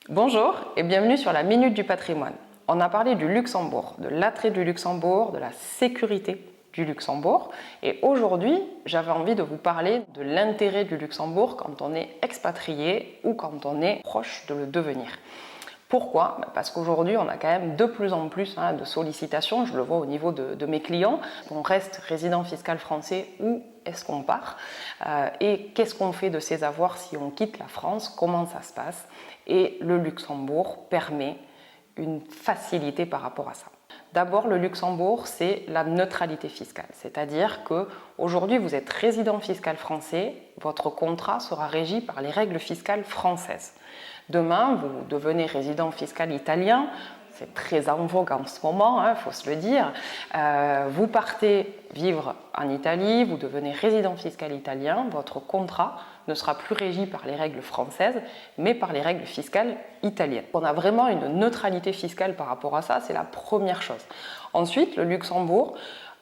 Bonjour et bienvenue sur la Minute du Patrimoine. On a parlé du Luxembourg, de l'attrait du Luxembourg, de la sécurité du Luxembourg et aujourd'hui j'avais envie de vous parler de l'intérêt du Luxembourg quand on est expatrié ou quand on est proche de le devenir. Pourquoi? Parce qu'aujourd'hui, on a quand même de plus en plus de sollicitations, je le vois au niveau de mes clients. On reste résident fiscal français ou est-ce qu'on part? Et qu'est-ce qu'on fait de ces avoirs si on quitte la France? Comment ça se passe? Et le Luxembourg permet une facilité par rapport à ça. D'abord, le Luxembourg, c'est la neutralité fiscale, c'est-à-dire qu'aujourd'hui, vous êtes résident fiscal français, votre contrat sera régi par les règles fiscales françaises. Demain, vous devenez résident fiscal italien, c'est très en vogue en ce moment, faut se le dire. Vous partez vivre en Italie, vous devenez résident fiscal italien, votre contrat ne sera plus régi par les règles françaises, mais par les règles fiscales italiennes. On a vraiment une neutralité fiscale par rapport à ça, c'est la première chose. Ensuite, le Luxembourg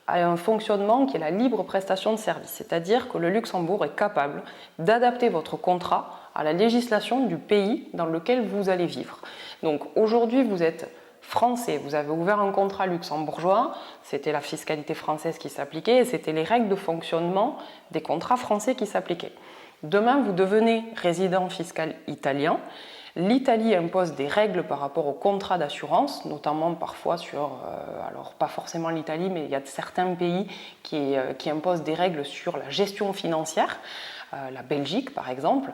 a un fonctionnement qui est la libre prestation de services, c'est-à-dire que le Luxembourg est capable d'adapter votre contrat à la législation du pays dans lequel vous allez vivre. Donc aujourd'hui, vous êtes français, vous avez ouvert un contrat luxembourgeois, c'était la fiscalité française qui s'appliquait et c'était les règles de fonctionnement des contrats français qui s'appliquaient. Demain, vous devenez résident fiscal italien. L'Italie impose des règles par rapport au contrat d'assurance, notamment parfois sur, alors pas forcément l'Italie, mais il y a certains pays qui imposent des règles sur la gestion financière, la Belgique par exemple.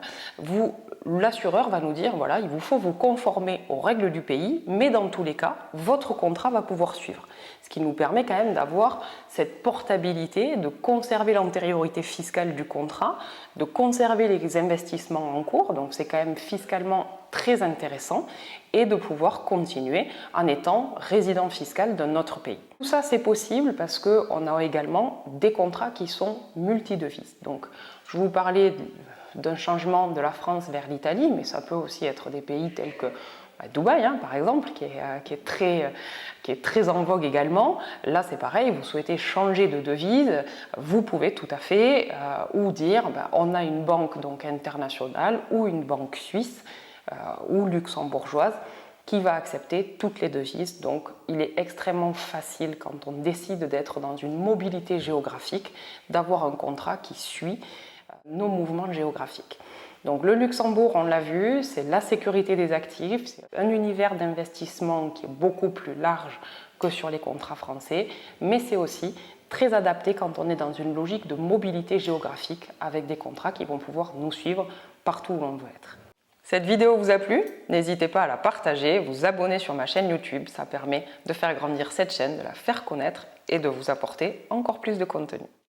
L'assureur va nous dire, voilà, il vous faut vous conformer aux règles du pays, mais dans tous les cas, votre contrat va pouvoir suivre. Ce qui nous permet quand même d'avoir cette portabilité, de conserver l'antériorité fiscale du contrat, de conserver les investissements en cours, donc c'est quand même fiscalement très intéressant, et de pouvoir continuer en étant résident fiscal d'un autre pays. Tout ça c'est possible parce qu'on a également des contrats qui sont multidevises. Donc je vous parlais d'un changement de la France vers l'Italie, mais ça peut aussi être des pays tels que Dubaï, par exemple, qui est très en vogue également. Là, c'est pareil, vous souhaitez changer de devise, vous pouvez tout à fait, ou dire, on a une banque donc internationale ou une banque suisse ou luxembourgeoise qui va accepter toutes les devises. Donc, il est extrêmement facile quand on décide d'être dans une mobilité géographique, d'avoir un contrat qui suit nos mouvements géographiques. Donc le Luxembourg, on l'a vu, c'est la sécurité des actifs, c'est un univers d'investissement qui est beaucoup plus large que sur les contrats français, mais c'est aussi très adapté quand on est dans une logique de mobilité géographique avec des contrats qui vont pouvoir nous suivre partout où on veut être. Cette vidéo vous a plu? N'hésitez pas à la partager, vous abonner sur ma chaîne YouTube, ça permet de faire grandir cette chaîne, de la faire connaître et de vous apporter encore plus de contenu.